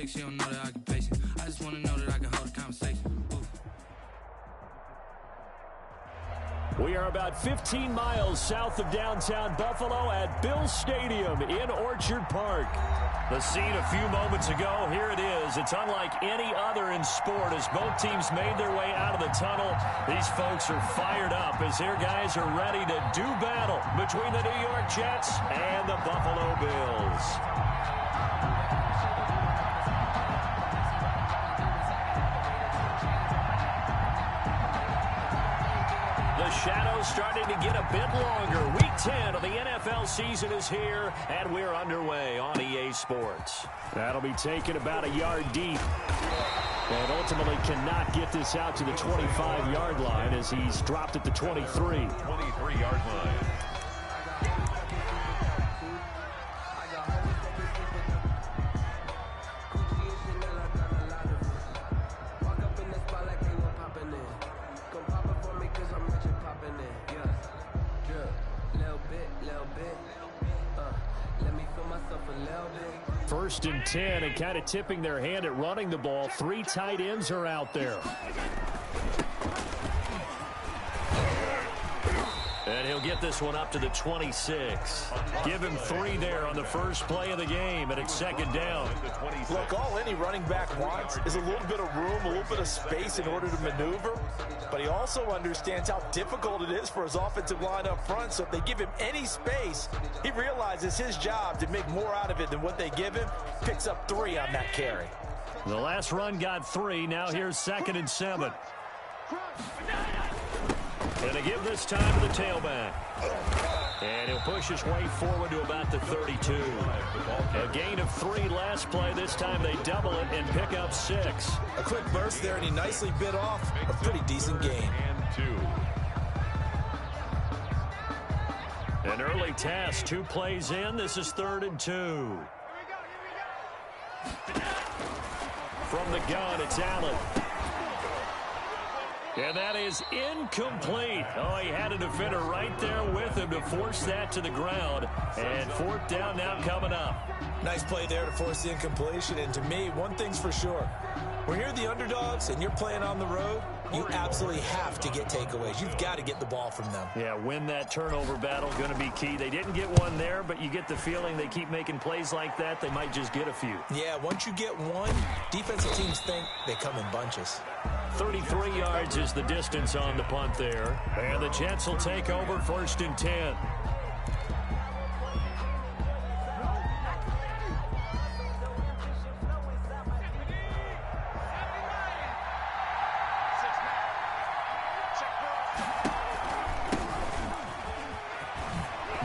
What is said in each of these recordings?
slick, she don't know the occupation. I just wanna know that I can hold a conversation. Ooh. We are about 15 miles south of downtown Buffalo at Bills Stadium in Orchard Park. The scene a few moments ago, here it is. It's unlike any other in sport as both teams made their way out of the tunnel. These folks are fired up as their guys are ready to do battle between the New York Jets and the Buffalo Bills. The shadow's starting to get a bit longer. Week 10 of the NFL season is here, and we're underway on EA Sports. That'll be taken about a yard deep. And ultimately cannot get this out to the 25-yard line as he's dropped at the 23. 23-yard line. First and 10, and kind of tipping their hand at running the ball. 3 tight ends are out there. And he'll get this one up to the 26. Give him 3 there on the first play of the game, and it's second down. Look, all any running back wants is a little bit of room, a little bit of space in order to maneuver. But he also understands how difficult it is for his offensive line up front. So if they give him any space, he realizes his job to make more out of it than what they give him. Picks up 3 on that carry. The last run got 3. Now here's second and 7. Going to give this time to the tailback. And he'll push his way forward to about the 32. A gain of 3 last play. This time they double it and pick up 6. A quick burst there, and he nicely bit off a pretty decent gain. An early task, 2 plays in. This is 3rd and 2. From the gun, it's Allen. And that is incomplete. Oh, he had a defender right there with him to force that to the ground. And 4th down now coming up. Nice play there to force the incompletion. And to me, one thing's for sure. When you're the underdogs and you're playing on the road, you absolutely have to get takeaways. You've got to get the ball from them. Yeah, win that turnover battle, going to be key. They didn't get one there, but you get the feeling they keep making plays like that, they might just get a few. Yeah, once you get one, defensive teams think they come in bunches. 33 yards is the distance on the punt there. And the Jets will take over 1st and 10.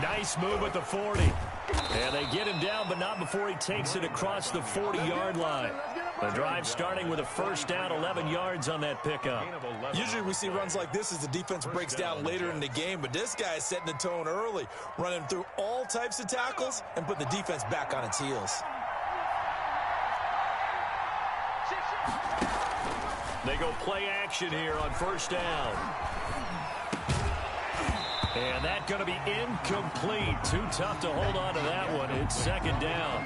Nice move at the 40. And they get him down, but not before he takes it across the 40-yard line. The drive starting with a 1st down, 11 yards on that pickup. Usually we see runs like this as the defense breaks down later in the game, but this guy is setting the tone early, running through all types of tackles and put the defense back on its heels. They go play action here on 1st down. And that's going to be incomplete. Too tough to hold on to that one. It's 2nd down.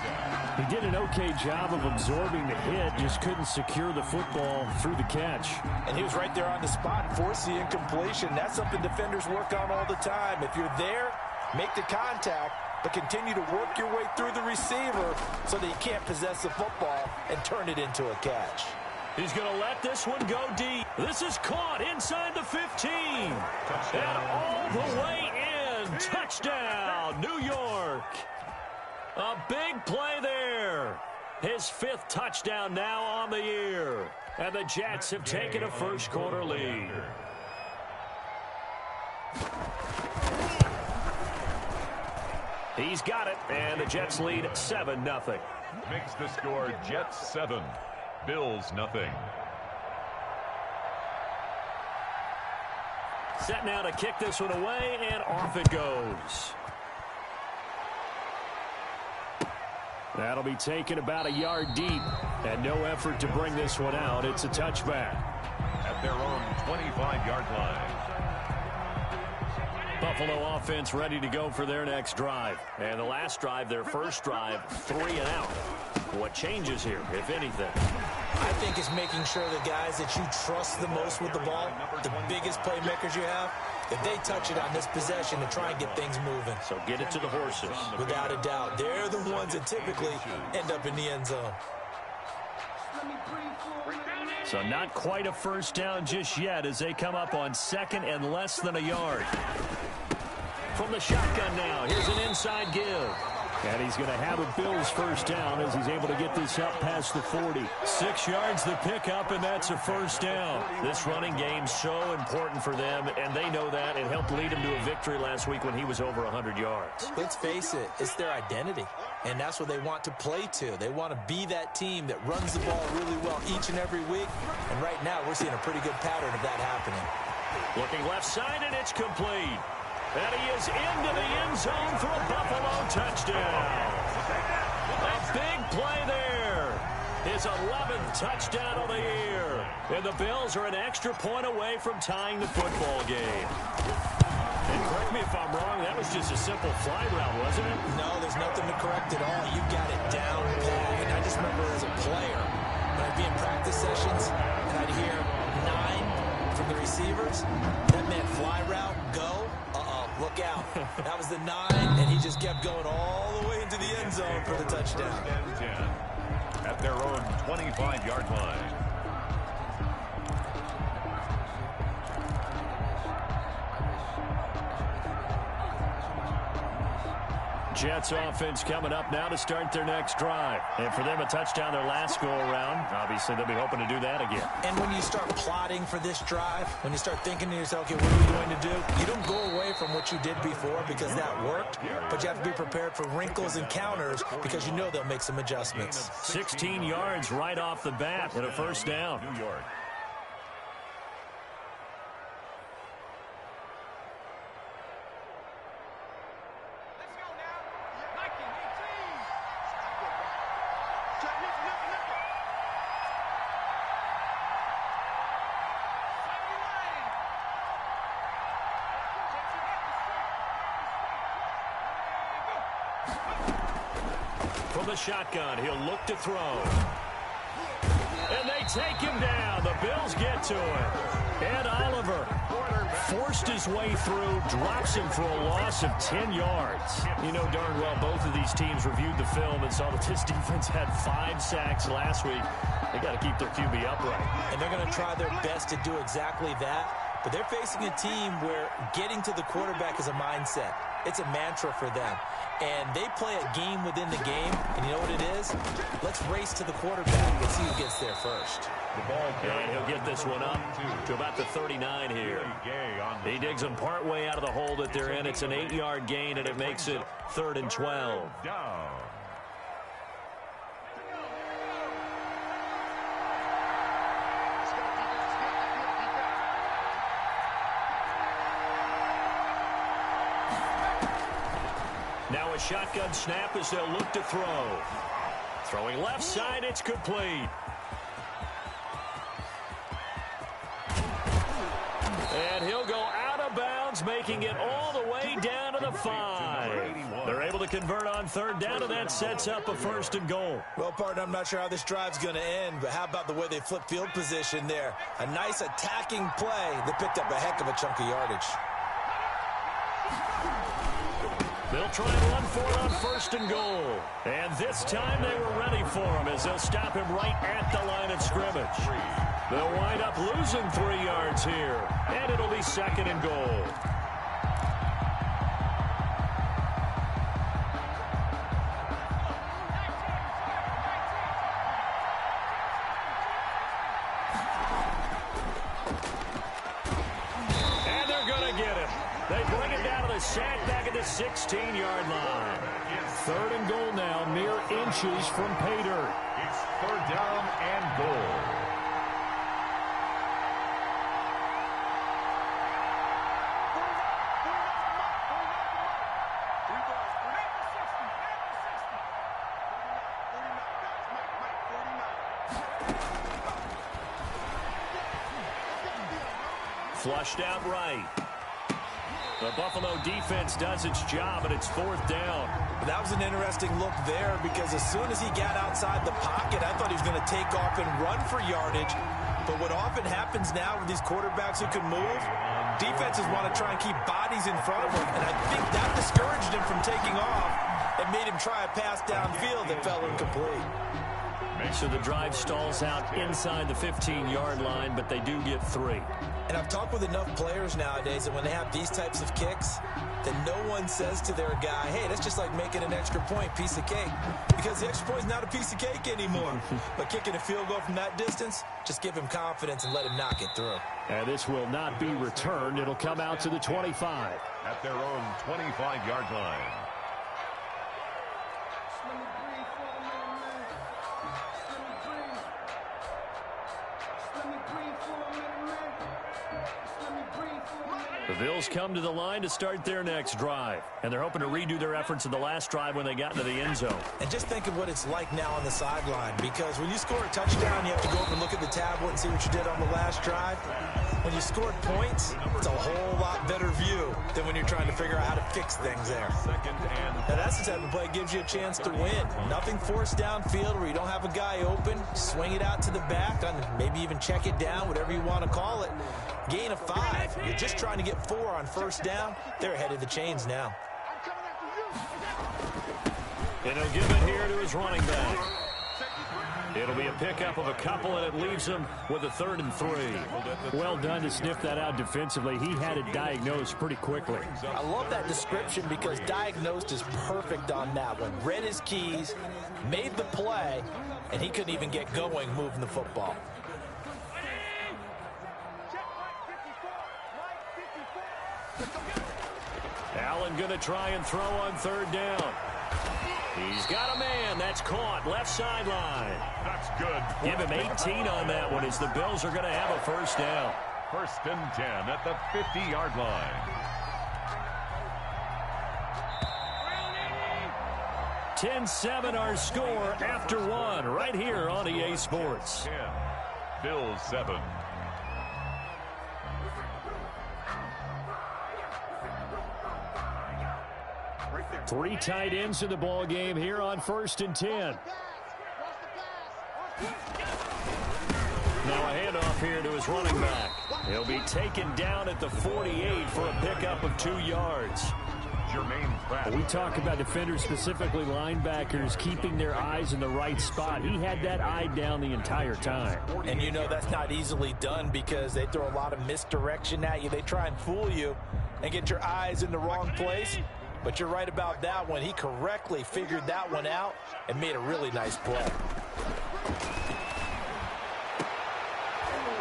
He did an okay job of absorbing the hit, just couldn't secure the football through the catch. And he was right there on the spot and forced the incompletion. That's something defenders work on all the time. If you're there, make the contact, but continue to work your way through the receiver so that you can't possess the football and turn it into a catch. He's going to let this one go deep. This is caught inside the 15. And all the way in. Touchdown, New York. A big play there. His 5th touchdown now on the year. And the Jets have taken a first-quarter lead. He's got it, and the Jets lead 7-0. Makes the score Jets 7. Bills nothing. Set now to kick this one away, and off it goes. That'll be taken about a yard deep, and no effort to bring this one out. It's a touchback. At their own 25-yard line. Buffalo offense ready to go for their next drive. And the last drive, their first drive, 3 and out. What changes here, if anything? I think it's making sure the guys that you trust the most with the ball, the biggest playmakers you have, if they touch it on this possession to try and get things moving. So get it to the horses. Without a doubt. They're the ones that typically end up in the end zone. So not quite a first down just yet as they come up on 2nd and less than a yard. From the shotgun now, here's an inside give. And he's going to have a Bills first down as he's able to get this up past the 40. 6 yards the pickup, and that's a first down. This running game's so important for them, and they know that. It helped lead him to a victory last week when he was over 100 yards. Let's face it, it's their identity, and that's what they want to play to. They want to be that team that runs the ball really well each and every week, and right now we're seeing a pretty good pattern of that happening. Looking left side, and it's complete. And he is into the end zone for a Buffalo touchdown. A big play there. His 11th touchdown of the year. And the Bills are an extra point away from tying the football game. And correct me if I'm wrong, that was just a simple fly route, wasn't it? No, there's nothing to correct at all. You've got it down pat. And I just remember as a player, when I'd be in practice sessions, and I'd hear 9 from the receivers, that meant fly route, go. Look out. That was the 9, and he just kept going all the way into the end zone for the touchdown. At their own 25-yard line. Jets offense coming up now to start their next drive. And for them, a touchdown their last go-around. Obviously, they'll be hoping to do that again. And when you start plotting for this drive, when you start thinking to yourself, okay, what are we going to do? You don't go away from what you did before because that worked, but you have to be prepared for wrinkles and counters because you know they'll make some adjustments. 16 yards right off the bat and a first down. New York. From the shotgun, he'll look to throw. And they take him down. The Bills get to him. Ed Oliver forced his way through, drops him for a loss of 10 yards. You know darn well both of these teams reviewed the film and saw that this defense had 5 sacks last week. They got to keep their QB upright. And they're going to try their best to do exactly that. But they're facing a team where getting to the quarterback is a mindset. It's a mantra for them. And they play a game within the game. And you know what it is? Let's race to the quarterback and see who gets there first. The ball and he'll get this one up to about the 39 here. He digs them partway out of the hole that they're in. It's an 8-yard gain, and it makes it 3rd and 12. Down. Now a shotgun snap as they'll look to throw. Throwing left side, it's complete. And he'll go out of bounds, making it all the way down to the 5. They're able to convert on 3rd down, and that sets up a 1st and goal. Well, partner, I'm not sure how this drive's going to end, but how about the way they flip field position there? A nice attacking play that picked up a heck of a chunk of yardage. They'll try and run for it on 1st and goal. And this time they were ready for him as they'll stop him right at the line of scrimmage. They'll wind up losing 3 yards here. And it'll be 2nd and goal. And they're going to get it. They bring it down to the sack back at the 16-yard line. 3rd and goal now, mere inches from pay dirt. It's 3rd down and goal. Flushed out right. The Buffalo defense does its job, and it's 4th down. That was an interesting look there because as soon as he got outside the pocket, I thought he was going to take off and run for yardage. But what often happens now with these quarterbacks who can move, defenses want to try and keep bodies in front of them. And I think that discouraged him from taking off and made him try a pass downfield that fell incomplete. So the drive stalls out inside the 15-yard line, but they do get 3. And I've talked with enough players nowadays that when they have these types of kicks, that no one says to their guy, hey, that's just like making an extra point, piece of cake. Because the extra point is not a piece of cake anymore. But kicking a field goal from that distance, just give him confidence and let him knock it through. And this will not be returned. It'll come out to the 25. At their own 25-yard line. The Bills come to the line to start their next drive, and they're hoping to redo their efforts in the last drive when they got into the end zone. And just think of what it's like now on the sideline, because when you score a touchdown, you have to go over and look at the tablet and see what you did on the last drive. When you scored points, it's a whole lot better view than when you're trying to figure out how to fix things there. Now that's the type of play that gives you a chance to win. Nothing forced downfield where you don't have a guy open. Swing it out to the back, maybe even check it down, whatever you want to call it. Gain of 5. You're just trying to get 4 on first down. They're ahead of the chains now. And he'll give it here to his running back. It'll be a pickup of a couple, and it leaves him with a 3rd and 3. Well done to sniff that out defensively. He had it diagnosed pretty quickly. I love that description because diagnosed is perfect on that one. Read his keys, made the play, and he couldn't even get going moving the football. Allen going to try and throw on 3rd down. He's got a man. That's caught. Left sideline. That's good. Give him 18 on that one as the Bills are going to have a 1st down. 1st and 10 at the 50-yard line. 10-7 our score after 1 right here on EA Sports. 10. Bills 7. Three tight ends in the ball game here on 1st and 10. Now a handoff here to his running back. He'll be taken down at the 48 for a pickup of 2 yards. Jermaine Pratt. We talk about defenders, specifically linebackers, keeping their eyes in the right spot. He had that eye down the entire time. And you know that's not easily done because they throw a lot of misdirection at you. They try and fool you and get your eyes in the wrong place. But you're right about that one. He correctly figured that one out and made a really nice play.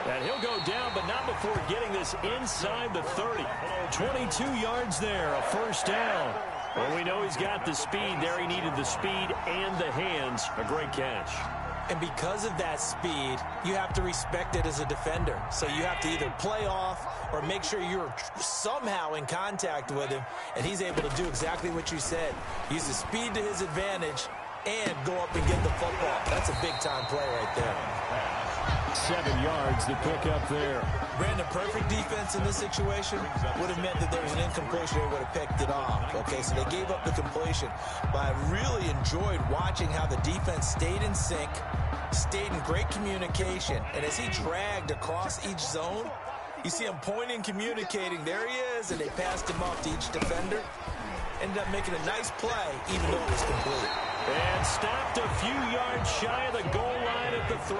And he'll go down, but not before getting this inside the 30. 22 yards there, a 1st down. Well, we know he's got the speed there. He needed the speed and the hands. A great catch. And because of that speed, you have to respect it as a defender. So you have to either play off or make sure you're somehow in contact with him, and he's able to do exactly what you said. Use the speed to his advantage and go up and get the football. That's a big-time play right there. 7 yards to pick up there. Brandon, perfect defense in this situation would have meant that there was an incompletion. They would have picked it off. Okay, so they gave up the completion. But I really enjoyed watching how the defense stayed in sync, stayed in great communication. And as he dragged across each zone, you see him pointing, communicating. There he is, and they passed him off to each defender. Ended up making a nice play, even though it was complete. And stopped a few yards shy of the goal line at the 3.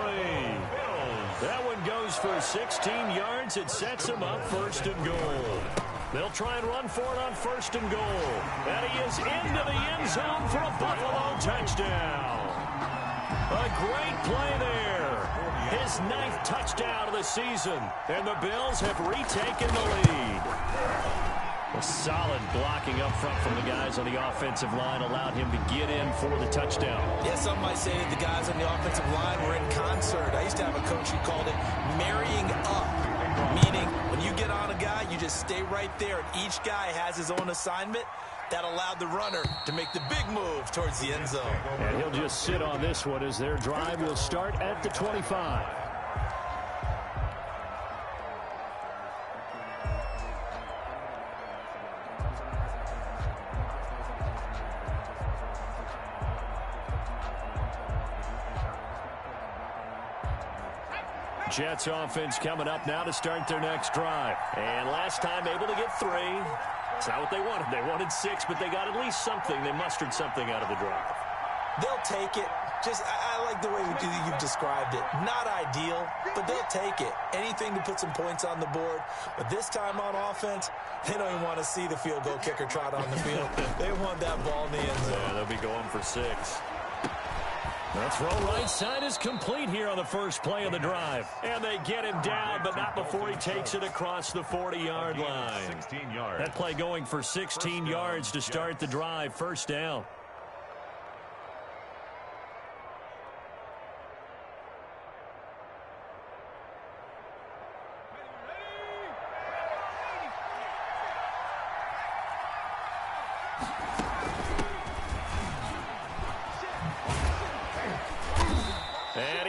That one goes for 16 yards. It sets him up 1st and goal. They'll try and run for it on 1st and goal. And he is into the end zone for a Buffalo touchdown. A great play there. His 9th touchdown of the season. And the Bills have retaken the lead. A solid blocking up front from the guys on the offensive line allowed him to get in for the touchdown. Yeah, some might say that the guys on the offensive line were in concert. I used to have a coach who called it marrying up, meaning when you get on a guy, you just stay right there, and each guy has his own assignment. That allowed the runner to make the big move towards the end zone. And he'll just sit on this one as their drive will start at the 25. Jets offense coming up now to start their next drive. And last time able to get 3. It's not what they wanted. They wanted 6, but they got at least something. They mustered something out of the drive. They'll take it. I like the way you've described it. Not ideal, but they'll take it. Anything to put some points on the board. But this time on offense, they don't even want to see the field goal kicker trot on the field. They want that ball in the end zone. Yeah, they'll be going for 6. The throw right side is complete here on the first play of the drive. And they get him down, but not before he takes it across the 40-yard line. 16 yards. That play going for 16 yards to start the drive. First down.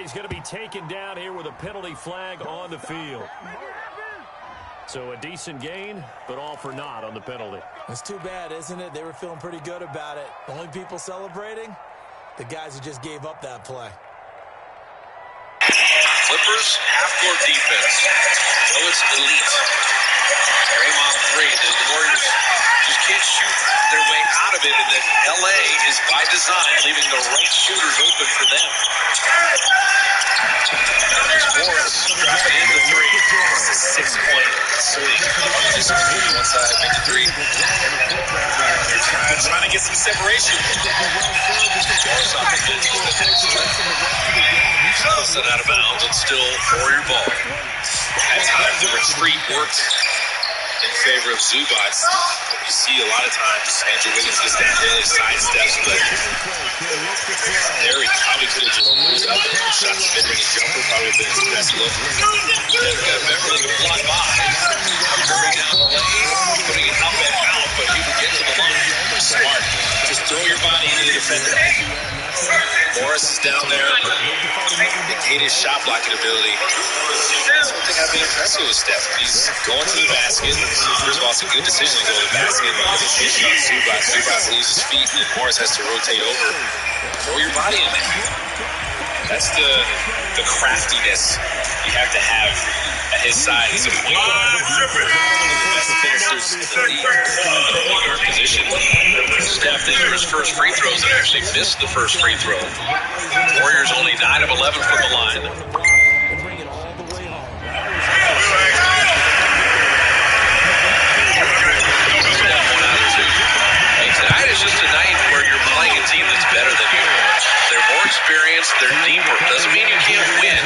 He's going to be taken down here with a penalty flag on the field. So a decent gain, but all for naught on the penalty. It's too bad, isn't it? They were feeling pretty good about it. The only people celebrating, the guys who just gave up that play. Clippers, half-court defense. Oh, it's elite. Draymond 3. The Warriors just can't shoot their way out of it, and then L.A. is by design leaving the right shooters open for them. Morris driving into 3. It's a 6-point swing. Just one side, make it 3. They're trying to get some separation. Morris on the bench for the next one. Set out of bounds and still Warrior ball. At times the retreat worked in favor of Zubac. You see a lot of times Andrew Wiggins gets that daily sidesteps, but there he probably could have just moved up and shot the mid-range jumper, probably been his best look. Then we got Beverly to fly by, coming down the lane, putting it up and out, but he would get to the line. Smart. Just throw your body into the defender. Morris is down there. Negate his shot blocking ability. That's one thing I've been impressed with Steph. He's going to the basket. First of all, it's a good decision to go to the basket because it's hitting on Zubac. Zubac leaves his feet, and then Morris has to rotate over. Throw your body in there. That's the craftiness you have to have at his side. He's a point guard. Best finishers in the league. Point guard position. Steph in his first free throws and actually missed the first free throw. Warriors only 9 of 11 from the line. Tonight is just a night where you're playing a team that's better than you. They're more experienced, they're deeper. Doesn't mean you can't win.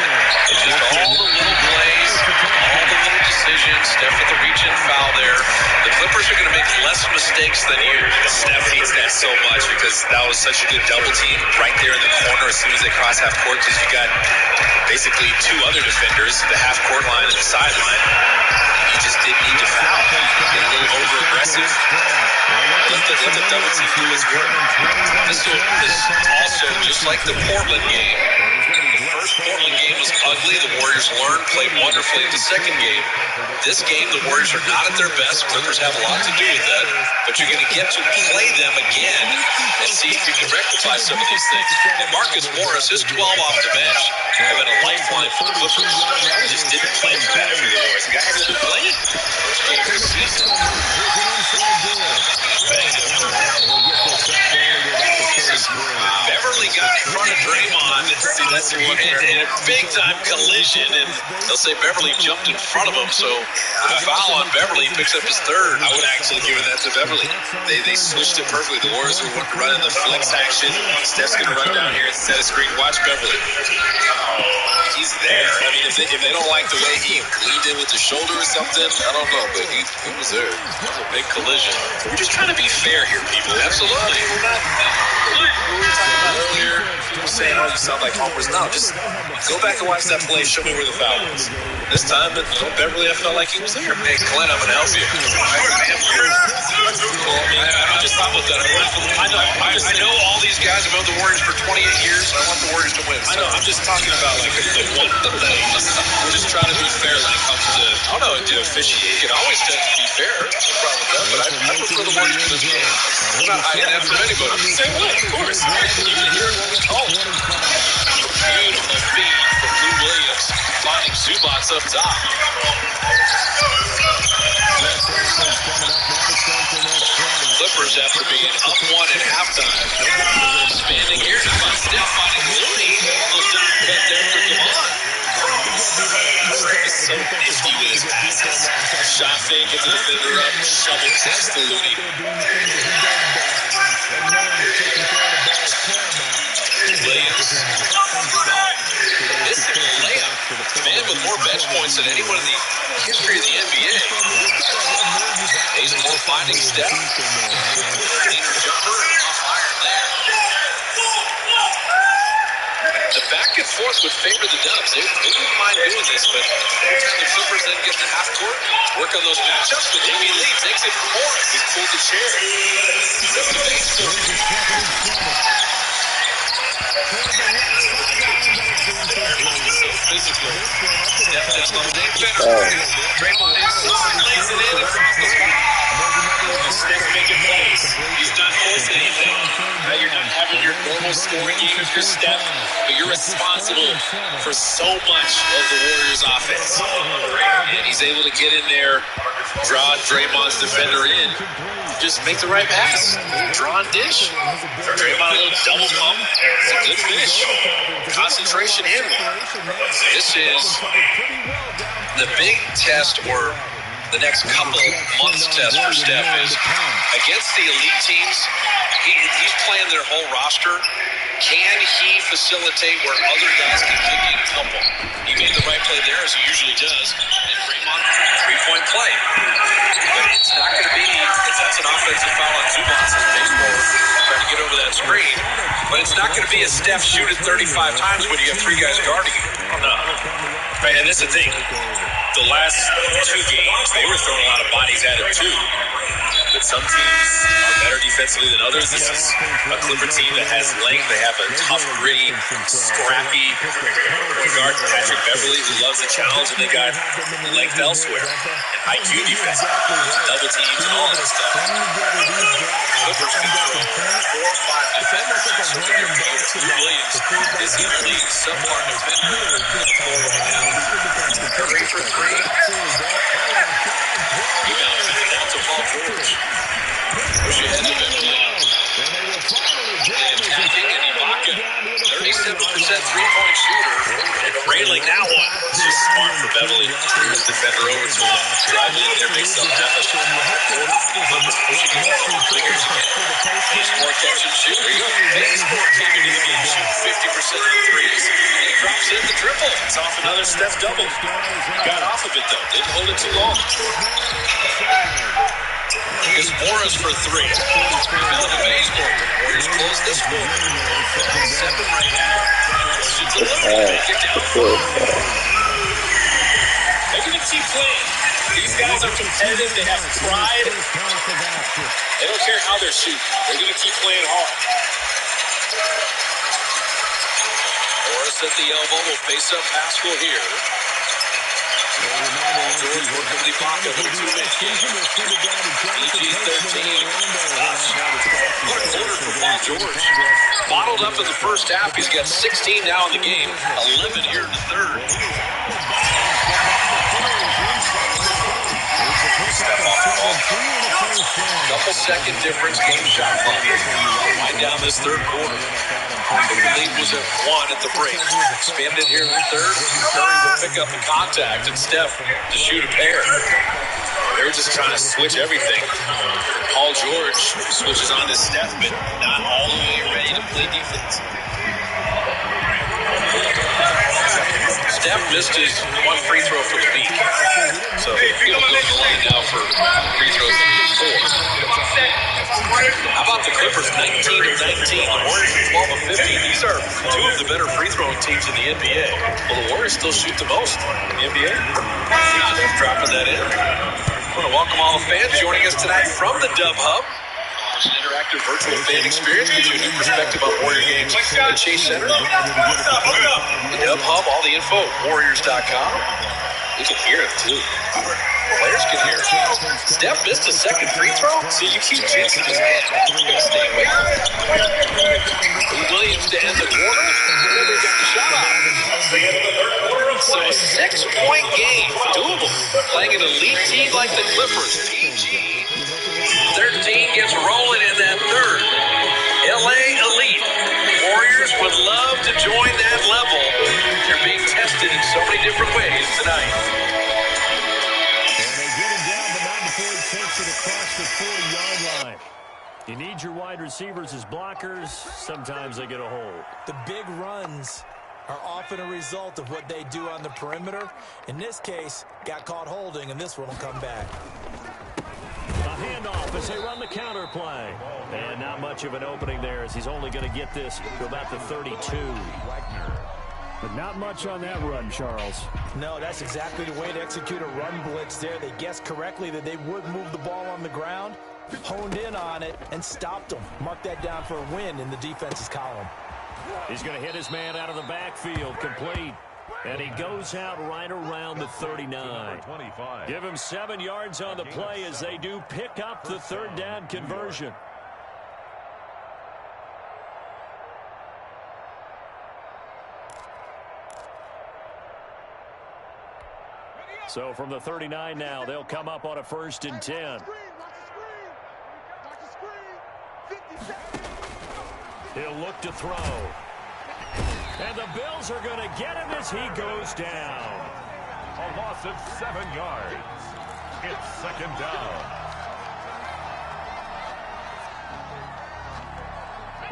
It's just all the little plays, all the little decisions. Steph with the reach-in foul there. The Clippers are going to make less mistakes than you. Steph hates that so much because that was such a good double team right there in the corner as soon as they cross half court, because you got basically 2 other defenders, the half court line and the sideline. You just didn't need to foul. Get a little over-aggressive. Let the double team do its work. This also, just like the Portland game, the first Portland game was ugly. The Warriors learned, played wonderfully in the second game. This game, the Warriors are not at their best. Clippers have a lot to do with that. But you're going to get to play them again and see if you can rectify some of these things. And Marcus Morris, his 12 off the bench, have been a lifeline for the Clippers. He just didn't play for that for the Warriors. The guy hasn't been playing first game of the season. Beverly got in front of Draymond. See, that's in a big-time collision, and they'll say Beverly jumped in front of him, so the foul on Beverly picks up his 3rd. I would actually give that to Beverly. They switched it perfectly. The Warriors were running the flex action. Steph's going to run down here and set a screen. Watch Beverly. He's there. I mean, if they don't like the way he leaned in with the shoulder or something, I don't know, but he was there. It was a big collision. We're just trying to be fair here, people. Absolutely. We're not. We were talking about earlier, people saying, oh, you sound like homers. No, just go back and watch that play. Show me where the foul was. This time, Beverly, I felt like he was there. Hey, Glenn, I'm going to help you. I just thought about that. I know all these guys have owned the Warriors for 28 years. I want the Warriors to win. I know. I'm just talking about like the one thing. We're just trying to be fair when it comes to, I don't know, to officiate. You can always tend to be fair. No problem with that. But I prefer the Warriors to this game. I'm not hiding that from anybody. I'm the same way, of course. You can hear it when it's called. Beautiful feed from Lou Williams, finding Zubats up top. Clippers after being up one at halftime. Expanding here. How about Steph finding Looney? Almost done cut there for Devon. He's so nifty with his passes. Shot fake, gets the defender up, shovel pass to Looney. Williams. This is a layup. The man with more bench points than anyone in the history of the NBA. Bazemore finding Steph. Cleaner jumper, off iron there. The back and forth would favor the Dubs. They wouldn't mind doing this, but every time the Clippers then get to half court, work on those matchups. But Damian Lee takes it from Morris. He pulled the chair. Up to Bazemore. So physical. Steph just on the Draymond inside, lays it in across the spot. Steph making plays. He's done most anything. Now you're not having your normal scoring game if you're Steph, but you're responsible for so much of the Warriors' offense. And he's able to get in there, draw Draymond's defender in, just make the right pass. Draw and dish. Draymond a little double pump. It's a good finish. Concentration in one. This is the big test, or the next couple months test for Steph is against the elite teams. He's playing their whole roster. Can he facilitate where other guys can kick in and help him? He made the right play there, as he usually does. And Draymond, three-point play. But it's not going to be, that's an offensive foul on Zubats as Bazemore trying to get over that screen. But it's not going to be a Steph shoot it 35 times when you have three guys guarding you. No. Right, and that's the thing. The last two games, they were throwing a lot of bodies at him too. But some teams are better defensively than others. This is a Clipper team that has length. They have a tough, gritty, scrappy point guard, Patrick Beverly, who loves the challenge, and they got length elsewhere. And IQ defense, double teams, and all that stuff. Clippers can throw 4 or 5 defenders. So when you're playing Drew Williams, is the only subpar defender. Curry for 3. Rebound sent down to Paul George. Push ahead to Beverly. And attacking and Ibaka. 37% three-point shooter. And trailing now one. It's just smart for Beverly to bring his defender over to him. Driving in there makes something happen. Clippers pushing him over. Fingers again. Bazemore catch and shoot. There you go. Bazemore came into the game shooting 50% of the threes. He drops in the triple. It's off another Steph double. Got off of it though. Didn't hold it too long. It's Morris for 3. Now to Bazemore. Warriors close this one. 7 right now. Push it to Looney. Make it down 4. They're going to keep playing. These guys are competitive. They have pride. They don't care how they're shooting. They're going to keep playing hard. Morris at the elbow will face up Pascal here. George working with Ibaka. Little two-man game. PG-13. What a quarter for Paul George. Bottled up in the first half. He's got 16 now in the game. 11 here in the third. Step off the ball. Couple-second difference. Game shot clock. Wind down this third quarter. The lead was at 1 at the break. Expanded here in the third. Curry will pick up the contact, and Steph to shoot a pair. They were just trying to switch everything. Paul George switches on to Steph, but not all the way ready to play defense. Steph missed his 1 free throw for the week. So he'll go to the line now for free throws in 4. How about the Clippers, 19 of 19, the Warriors 12 of 15. These are 2 of the better free throwing teams in the NBA. Well, the Warriors still shoot the most in the NBA. Steph dropping that in. I want to welcome all the fans joining us tonight from the Dub Hub. It's an interactive virtual fan experience, gives you a new perspective on Warrior games at Chase Center. The Dub Hub, all the info at Warriors.com. You can hear it too. Players can hear it. Steph missed a second free throw, so you keep chancing his hand. Stay away. Williams to end the quarter. Got the shot off. So a 6 6-point game. Doable. Playing an elite team like the Clippers. PG 13 gets rolling in that third. LA Elite. Warriors would love to join that level. They're being tested in so many different ways tonight. And they get him down, but not before he takes it across the 40-yard line. You need your wide receivers as blockers. Sometimes they get a hold. The big runs are often a result of what they do on the perimeter. In this case, got caught holding, and this one will come back. A handoff as they run the counter play. And not much of an opening there as he's only going to get this to about the 32. But not much on that run, Charles. No, that's exactly the way to execute a run blitz there. They guessed correctly that they would move the ball on the ground, honed in on it, and stopped them. Mark that down for a win in the defense's column. He's going to hit his man out of the backfield, complete. And he goes out right around the 39. Give him 7 yards on the play as they do pick up the third down conversion. So from the 39 now, they'll come up on a 1st and 10. He'll look to throw. And the Bills are going to get him as he goes down. A loss of 7 yards. It's 2nd down.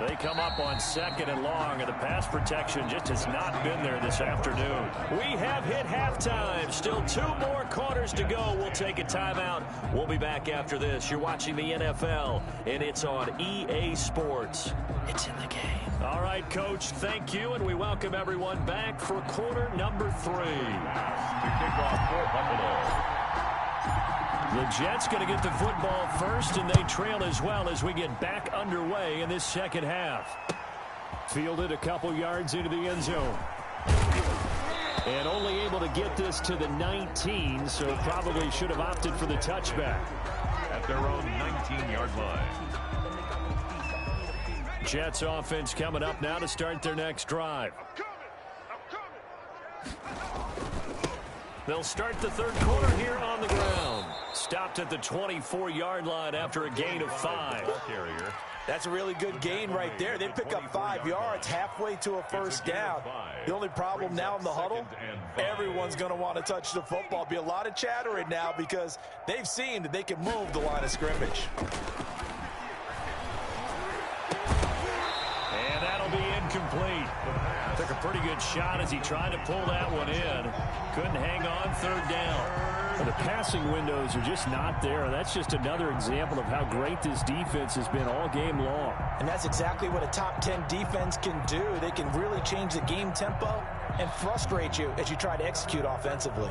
They come up on 2nd and long, and the pass protection just has not been there this afternoon. We have hit halftime. Still 2 more quarters to go. We'll take a timeout. We'll be back after this. You're watching the NFL, and it's on EA Sports. It's in the game. All right, Coach, thank you, and we welcome everyone back for quarter number 3. To kick off for Buffalo. The Jets going to get the football first, and they trail as well as we get back underway in this second half. Fielded a couple yards into the end zone. And only able to get this to the 19, so probably should have opted for the touchback. At their own 19-yard line. Jets offense coming up now to start their next drive. They'll start the third quarter here on the ground. Stopped at the 24-yard line after a gain of 5. That's a really good gain right there. They pick up 5 yards halfway to a first down. The only problem now in the huddle, everyone's going to want to touch the football. Be a lot of chattering now because they've seen that they can move the line of scrimmage. And that'll be incomplete. Took a pretty good shot as he tried to pull that one in. Couldn't hang on 3rd down. The passing windows are just not there. That's just another example of how great this defense has been all game long. And that's exactly what a top 10 defense can do. They can really change the game tempo and frustrate you as you try to execute offensively.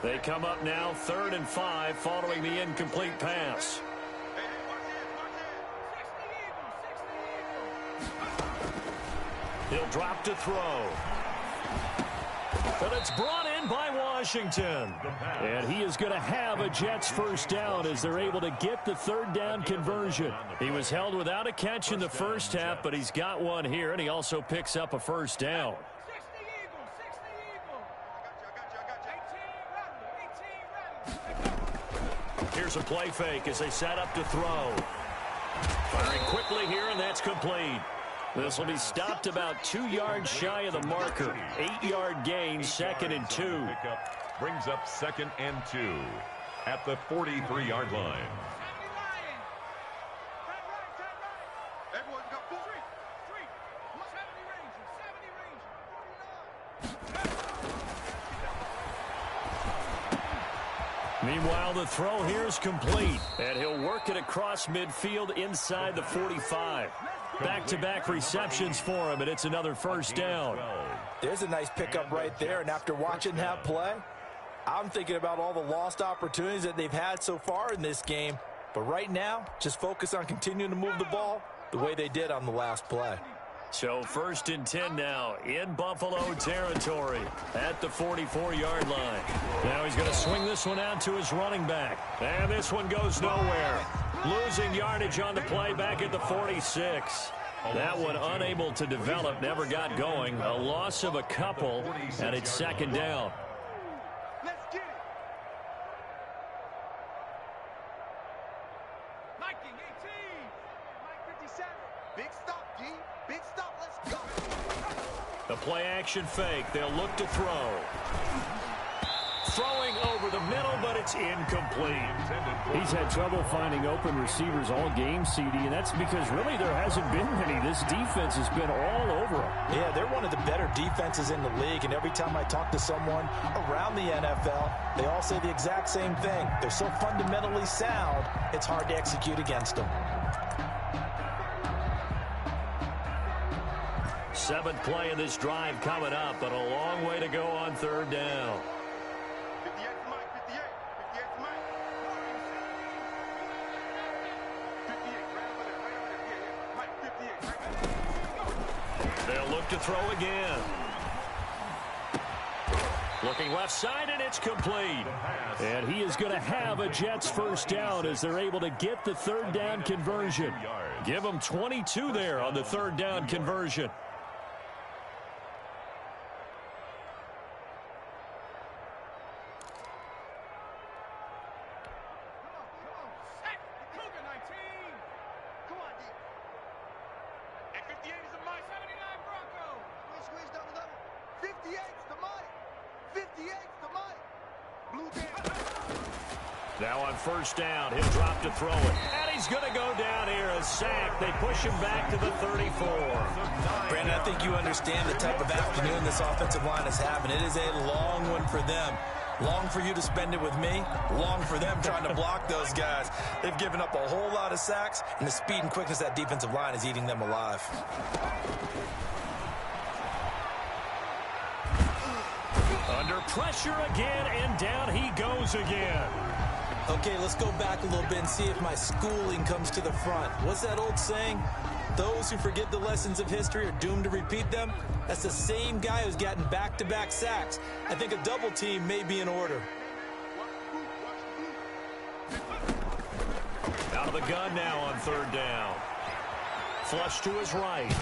They come up now 3rd and 5 following the incomplete pass. He'll drop to throw. But it's brought in by Washington. And he is going to have a Jets first down as they're able to get the 3rd down conversion. He was held without a catch in the first half, but he's got one here, and he also picks up a first down. Here's a play fake as they set up to throw. Firing quickly here, and that's complete. This will be stopped about 2 yards shy of the marker. 8-yard gain, 2nd and 2. Brings up 2nd and 2 at the 43-yard line. Meanwhile, the throw here is complete, and he'll work it across midfield inside the 45. Back-to-back receptions for him, and it's another first down. There's a nice pickup right there, and after watching that play, I'm thinking about all the lost opportunities that they've had so far in this game. But right now, just focus on continuing to move the ball the way they did on the last play. So 1st and 10 now in Buffalo territory at the 44-yard line. Now he's going to swing this one out to his running back. And this one goes nowhere. Losing yardage on the play back at the 46. That one unable to develop, never got going. A loss of a couple, and it's second down. Let's get it. Viking 18. Mike 57. Big stop, D. Big stop. Let's go. The play action fake. They'll look to throw. Throwing over the middle, but it's incomplete. He's had trouble finding open receivers all game, CD, and that's because really there hasn't been many. This defense has been all over them. Yeah, they're one of the better defenses in the league, and every time I talk to someone around the NFL, they all say the exact same thing. They're so fundamentally sound, it's hard to execute against them. Seventh play of this drive coming up, but a long way to go on third down. 58 to Mike. 58. 58 to Mike. 58. Right over there. Right over there. Yeah. Mike 58. Right there. They'll look to throw again. Looking left side, and it's complete. And he is going to have a Jets first down as they're able to get the third down conversion. Give them 22 there on the third down conversion. Now on first down, he'll drop to throw it. And he's going to go down here, a sack. They push him back to the 34. Brandon, I think you understand the type of afternoon this offensive line is having. It is a long one for them. Long for you to spend it with me. Long for them trying to block those guys. They've given up a whole lot of sacks, and the speed and quickness of that defensive line is eating them alive. Under pressure again, and down he goes again. Okay, let's go back a little bit and see if my schooling comes to the front. What's that old saying? Those who forget the lessons of history are doomed to repeat them. That's the same guy who's gotten back-to-back sacks. I think a double team may be in order. Out of the gun now on third down. Flush to his right.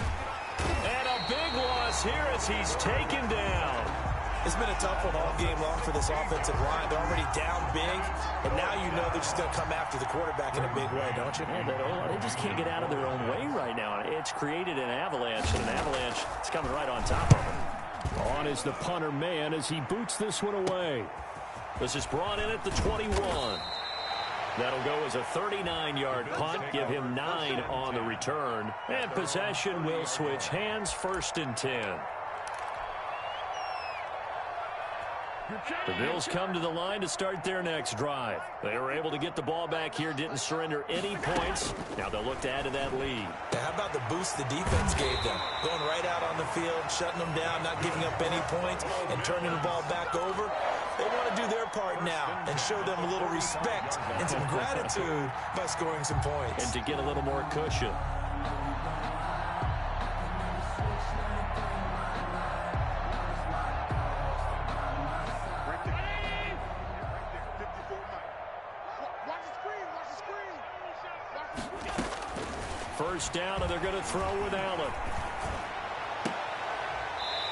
And a big loss here as he's taken down. It's been a tough one all game long for this offensive line. They're already down big, and now you know they're just going to come after the quarterback in a big way, don't you? Yeah, they just can't get out of their own way right now. It's created an avalanche, and an avalanche is coming right on top of them. On is the punter man as he boots this one away. This is brought in at the 21. That'll go as a 39-yard punt, give him 9 on the return. And possession will switch hands, 1st and 10. The Bills come to the line to start their next drive. They were able to get the ball back here, didn't surrender any points. Now they'll look to add to that lead. Yeah, how about the boost the defense gave them? Going right out on the field, shutting them down, not giving up any points, and turning the ball back over. They want to do their part now and show them a little respect and some gratitude by scoring some points. And to get a little more cushion. First down, and they're going to throw with Allen.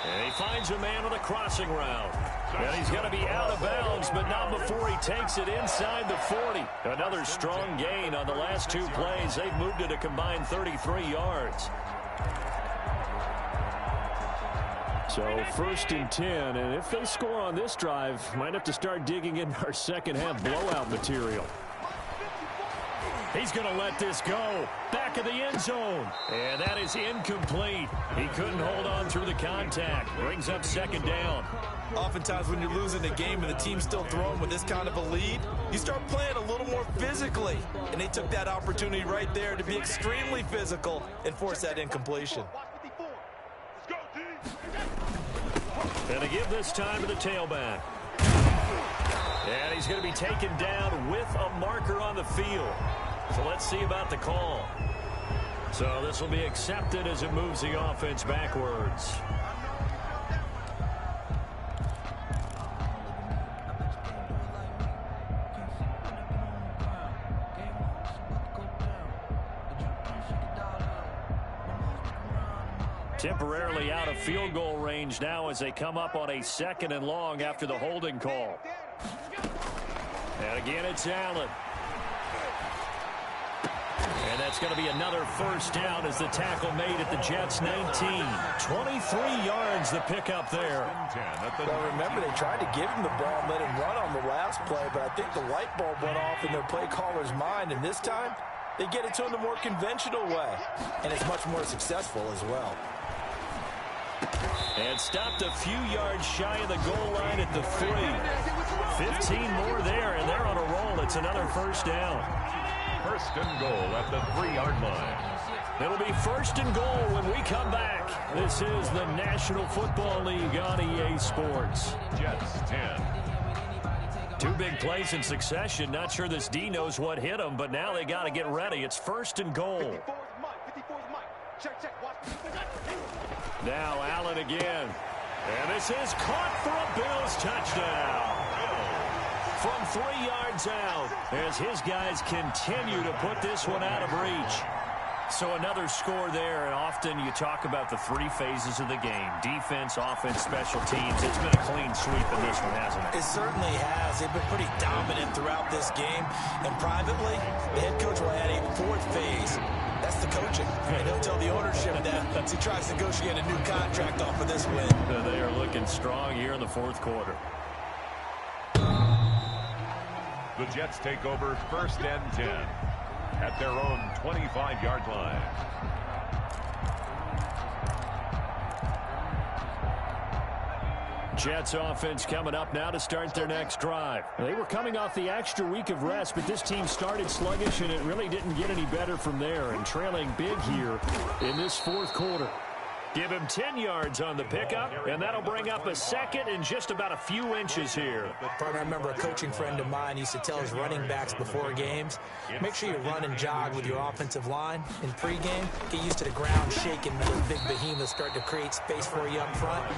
And he finds a man on a crossing route. And he's going to be out of bounds, but not before he takes it inside the 40. Another strong gain on the last 2 plays. They've moved it a combined 33 yards. So 1st and 10, and if they score on this drive, might have to start digging in our second half blowout material. He's going to let this go. Back of the end zone. And that is incomplete. He couldn't hold on through the contact. Brings up 2nd down. Oftentimes when you're losing a game and the team's still throwing with this kind of a lead, you start playing a little more physically. And they took that opportunity right there to be extremely physical and force that incompletion. And to give this time to the tailback. And he's going to be taken down with a marker on the field. So let's see about the call. So this will be accepted as it moves the offense backwards. Temporarily out of field goal range now as they come up on a 2nd and long after the holding call. And again, it's Allen. And that's going to be another first down as the tackle made at the Jets' 19. 23 yards the pickup there. Well, remember, they tried to give him the ball and let him run on the last play, but I think the light bulb went off in their play caller's mind, and this time they get it to him the more conventional way, and it's much more successful as well. And stopped a few yards shy of the goal line at the 3. 15 more there, and they're on a roll. It's another first down. First and goal at the 3-yard line. It'll be first and goal when we come back. This is the National Football League on EA Sports. Jets 10. 2 big plays in succession. Not sure this D knows what hit him, but now they got to get ready. It's first and goal. Now Allen again. And this is caught for a Bills touchdown. From 3 yards out as his guys continue to put this one out of reach. So another score there, and often you talk about the 3 phases of the game. Defense, offense, special teams. It's been a clean sweep in this one, hasn't it? It certainly has. They've been pretty dominant throughout this game. And privately, the head coach will add a 4th phase. That's the coaching. And he'll tell the ownership that as he tries to negotiate a new contract off of this win. They are looking strong here in the 4th quarter. The Jets take over first and 10 at their own 25-yard line. Jets offense coming up now to start their next drive. They were coming off the extra week of rest, but this team started sluggish, and it really didn't get any better from there, and trailing big here in this 4th quarter. Give him 10 yards on the pickup, and that'll bring up a 2nd and just about a few inches here. I remember a coaching friend of mine used to tell his running backs before games, make sure you run and jog with your offensive line in pregame. Get used to the ground shaking when those big behemoths start to create space for you up front.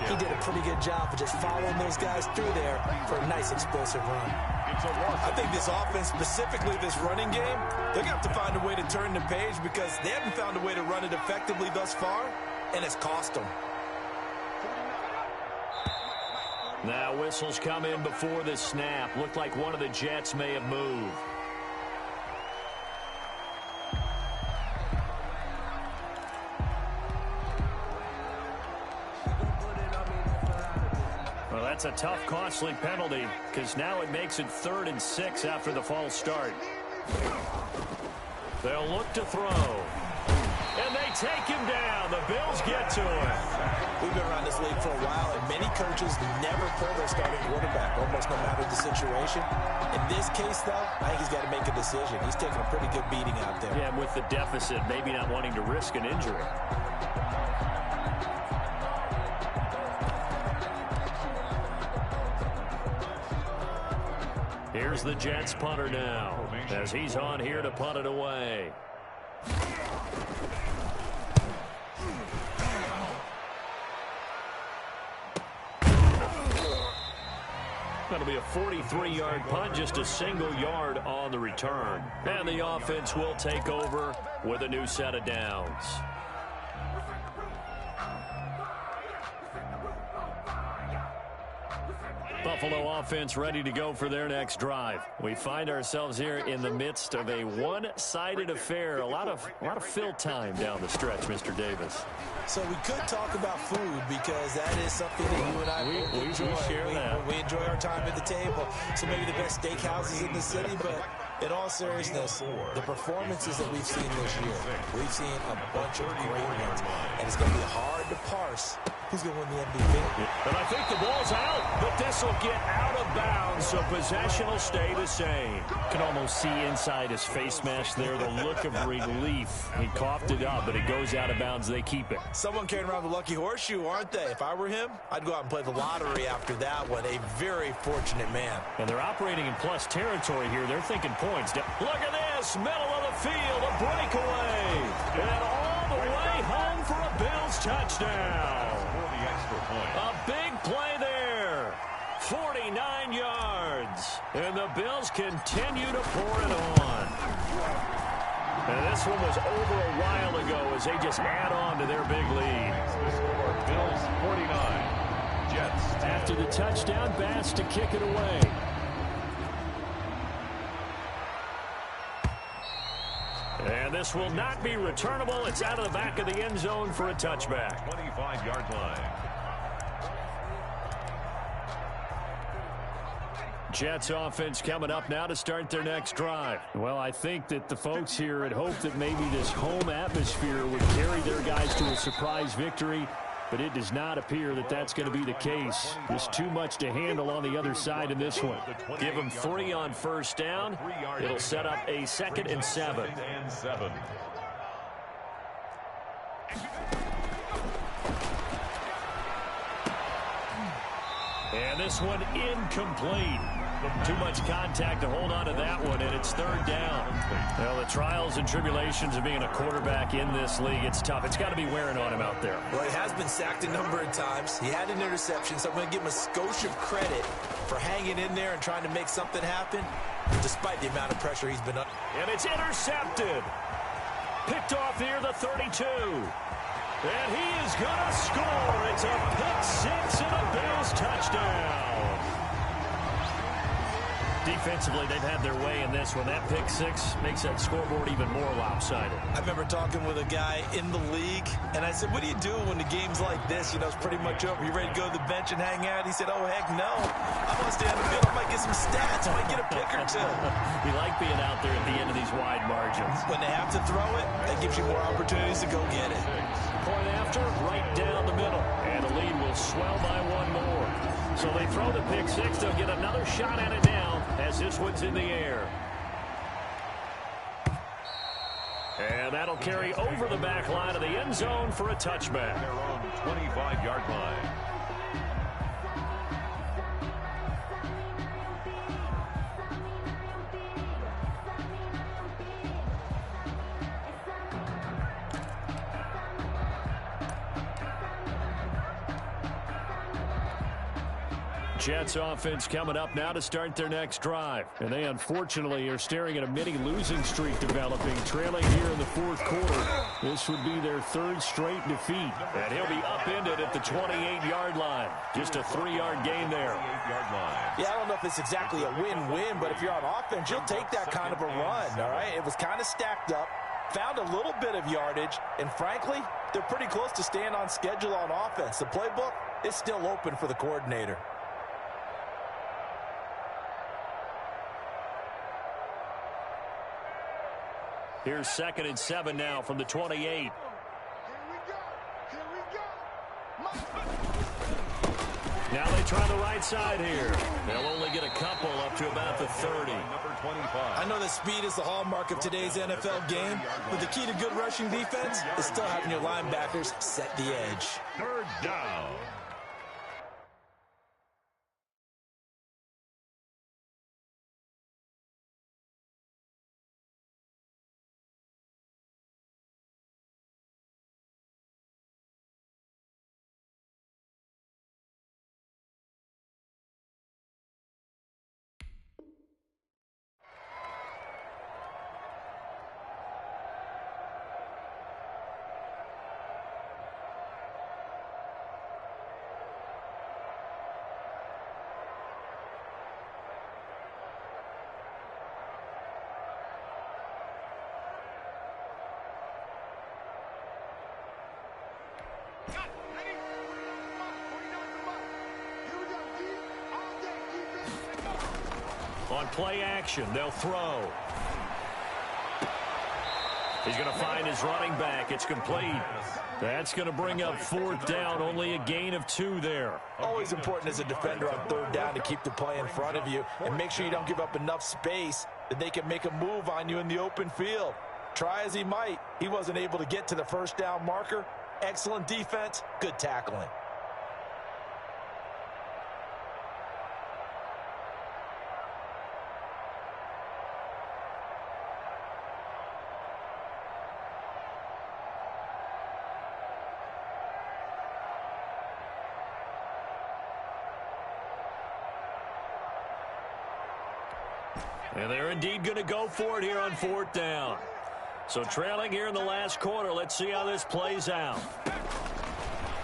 He did a pretty good job of just following those guys through there for a nice explosive run. I think this offense, specifically this running game, they're going to have to find a way to turn the page because they haven't found a way to run it effectively thus far, and it's cost them. Now whistles come in before the snap. Looked like one of the Jets may have moved. Well, that's a tough, costly penalty because now it makes it 3rd and 6 after the false start. They'll look to throw. And they take him down. The Bills get to him. We've been around this league for a while, and many coaches never pull their starting quarterback, almost no matter the situation. In this case, though, I think he's got to make a decision. He's taking a pretty good beating out there. Yeah, with the deficit, maybe not wanting to risk an injury. Here's the Jets punter now, as he's on here to punt it away. That'll be a 43-yard punt, just a single yard on the return. And the offense will take over with a new set of downs. Buffalo offense ready to go for their next drive. We find ourselves here in the midst of a one-sided affair. A lot of fill time down the stretch, Mr. Davis. So we could talk about food because that is something that you and I enjoy. We share that. We enjoy our time at the table. So maybe the best steakhouses in the city, but in all seriousness, the performances that we've seen this year, we've seen a bunch of great ones, and it's going to be hard to parse who's going to win the MVP. And I think the ball's out, but this will get out of bounds, so possession will stay the same. You can almost see inside his face mask there the look of relief. He coughed it up, but it goes out of bounds. They keep it. Someone carrying around the lucky horseshoe, aren't they? If I were him, I'd go out and play the lottery after that one. A very fortunate man. And they're operating in plus territory here. They're thinking points. Look at this, middle of the field, a breakaway. And all the way home for a Bills touchdown. A big play there. 49 yards. And the Bills continue to pour it on. And this one was over a while ago as they just add on to their big lead. The score, Bills 49, Jets 10. After the touchdown, Bass to kick it away. And this will not be returnable. It's out of the back of the end zone for a touchback. 25-yard line. Jets offense coming up now to start their next drive. Well, I think that the folks here had hoped that maybe this home atmosphere would carry their guys to a surprise victory, but it does not appear that that's going to be the case. There's too much to handle on the other side in this one. Give them 3 on first down. It'll set up a 2nd and 7. And this one incomplete. Too much contact to hold on to that one, and it's 3rd down. Well, the trials and tribulations of being a quarterback in this league, it's tough. It's got to be wearing on him out there. Well, he has been sacked a number of times. He had an interception, so I'm going to give him a skosh of credit for hanging in there and trying to make something happen, despite the amount of pressure he's been under. And it's intercepted. Picked off here, the 32. And he is going to score. It's a pick 6 and a Bills touchdown. Defensively, they've had their way in this one. That pick 6 makes that scoreboard even more lopsided. I remember talking with a guy in the league, and I said, what do you do when the game's like this? You know, it's pretty much over. You ready to go to the bench and hang out? He said, oh, heck no. I'm going to stay on the field. I might get some stats. I might get a pick or 2. You like being out there at the end of these wide margins. When they have to throw it, that gives you more opportunities to go get it. Point after, right down the middle. And the lead will swell by 1 more. So they throw the pick 6. They'll get another shot at it now as this one's in the air. And that'll carry over the back line of the end zone for a touchback. Their own 25-yard line. Jets offense coming up now to start their next drive. And they unfortunately are staring at a mini losing streak developing, trailing here in the 4th quarter. This would be their 3rd straight defeat. And he'll be upended at the 28-yard line. Just a 3-yard gain there. 28-yard line. Yeah, I don't know if it's exactly a win-win, but if you're on offense, you'll take that kind of a run, all right? It was kind of stacked up, found a little bit of yardage, and frankly, they're pretty close to staying on schedule on offense. The playbook is still open for the coordinator. Here's 2nd and 7 now from the 28. Now they try the right side here. They'll only get a couple up to about the 30. Number 25. I know that speed is the hallmark of today's NFL game, but the key to good rushing defense is still having your linebackers set the edge. 3rd down. On play action, they'll throw. He's going to find his running back. It's complete. That's going to bring up 4th down. Only a gain of 2 there. Always important as a defender on 3rd down to keep the play in front of you and make sure you don't give up enough space that they can make a move on you in the open field. Try as he might, he wasn't able to get to the 1st down marker. Excellent defense, good tackling. And they're indeed going to go for it here on 4th down. So trailing here in the last quarter. Let's see how this plays out.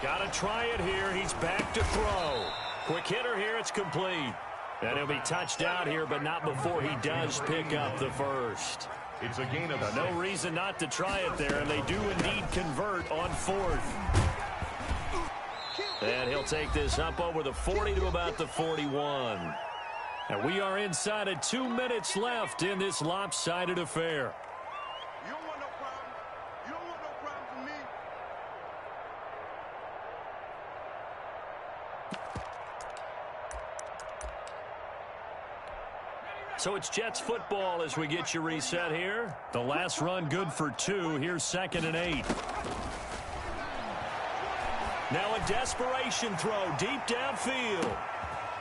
Got to try it here. He's back to throw. Quick hitter here. It's complete. And he'll be touched out here, but not before he does pick up the first. It's a gain of no reason not to try it there, and they do indeed convert on fourth. And he'll take this up over the 40 to about the 41. And we are inside of 2 minutes left in this lopsided affair. You don't want no problem. You don't want no problem from me. So it's Jets football as we get you reset here. The last run good for 2. Here's 2nd and 8. Now a desperation throw deep downfield.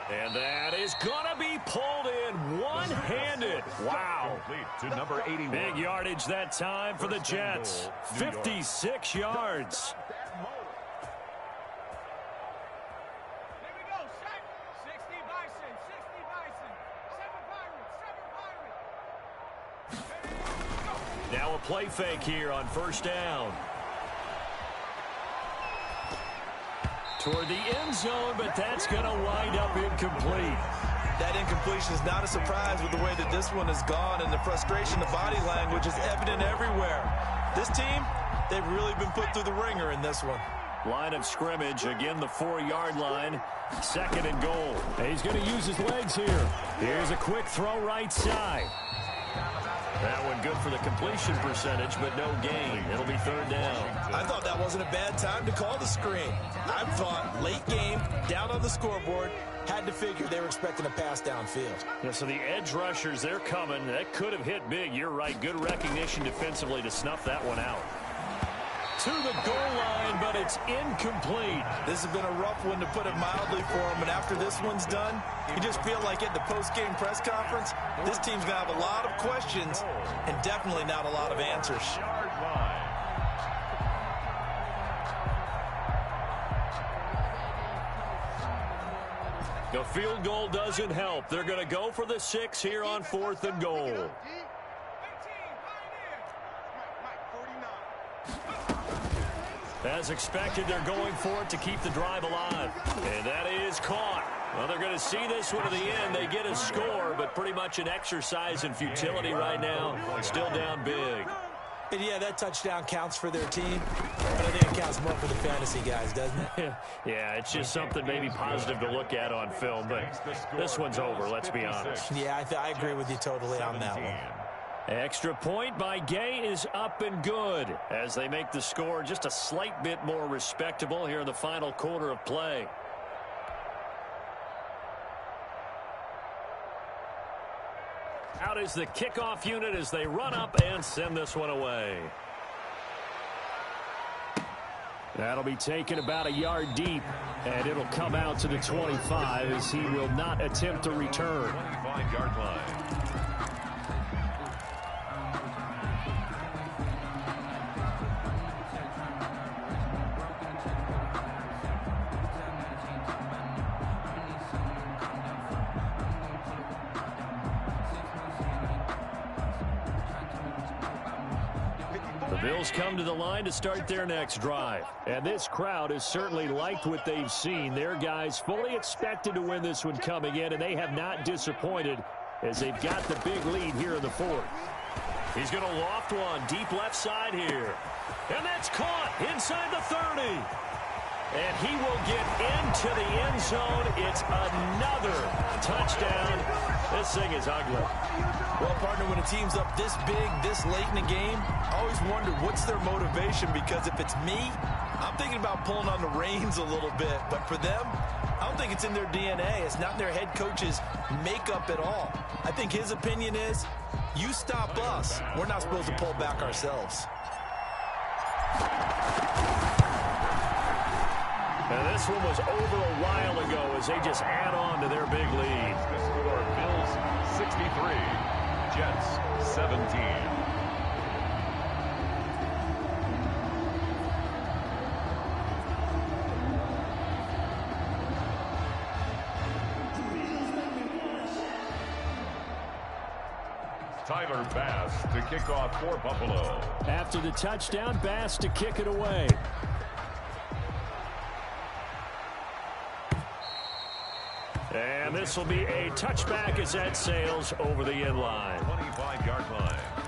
And that is going to be pulled in one-handed. Wow. to number 81. Big yardage that time for the Jets. 56 yards. Now a play fake here on first down. Toward the end zone, but that's going to wind up incomplete. That incompletion is not a surprise with the way that this one has gone, and the frustration, the body language is evident everywhere. This team, they've really been put through the ringer in this one. Line of scrimmage, again the 4-yard line. 2nd and goal. He's going to use his legs here. Here's a quick throw right side. That one good for the completion percentage, but no gain. It'll be 3rd down. I thought that wasn't a bad time to call the screen. I thought late game, down on the scoreboard, had to figure they were expecting a pass downfield. Yeah, so the edge rushers, they're coming. That could have hit big. You're right. Good recognition defensively to snuff that one out. To the goal line, but it's incomplete. This has been a rough one, to put it mildly, for him. And after this one's done, you just feel like at the post-game press conference, this team's going to have a lot of questions and definitely not a lot of answers. The field goal doesn't help. They're going to go for the 6 here on 4th and goal. As expected, they're going for it to keep the drive alive. And that is caught. Well, they're going to see this one to the end. They get a score, but pretty much an exercise in futility right now. Still down big. And yeah, that touchdown counts for their team, but I think it counts more for the fantasy guys, doesn't it? Yeah, it's just something maybe positive to look at on film, but this one's over, let's be honest. Yeah, I agree with you totally on that one. Extra point by Gay is up and good as they make the score just a slight bit more respectable here in the final quarter of play. Out is the kickoff unit as they run up and send this one away. That'll be taken about a yard deep, and it'll come out to the 25 as he will not attempt to return. 25-yard line. Bills come to the line to start their next drive. And this crowd has certainly liked what they've seen. Their guys fully expected to win this one coming in, and they have not disappointed as they've got the big lead here in the 4th. He's going to loft one deep left side here. And that's caught inside the 30. And he will get into the end zone. It's another touchdown. This thing is ugly. Well, partner, when a team's up this big, this late in the game, I always wonder what's their motivation, because if it's me, I'm thinking about pulling on the reins a little bit. But for them, I don't think it's in their DNA. It's not in their head coach's makeup at all. I think his opinion is, you stop us, we're not supposed to pull back ourselves. And this one was over a while ago as they just add on to their big lead. The score, Bills 63, Jets 17. Tyler Bass to kick off for Buffalo. After the touchdown, Bass to kick it away. And this will be a touchback as that sails over the end line. 25-yard line.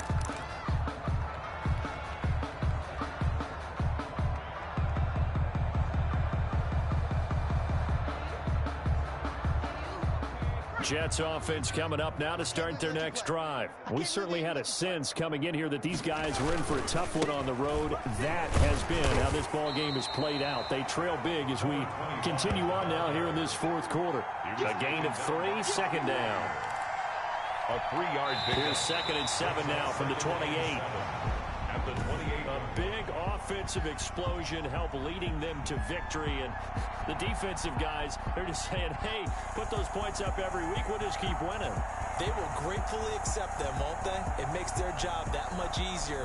Jets offense coming up now to start their next drive. We certainly had a sense coming in here that these guys were in for a tough one on the road. That has been how this ball game has played out. They trail big as we continue on now here in this fourth quarter. A gain of 3, second down. A 3-yard pickup. Here's 2nd and 7 now from the 28. At the 28. A big offensive explosion help leading them to victory. And the defensive guys, they're just saying, hey, put those points up every week. We'll just keep winning. They will gratefully accept them, won't they? It makes their job that much easier.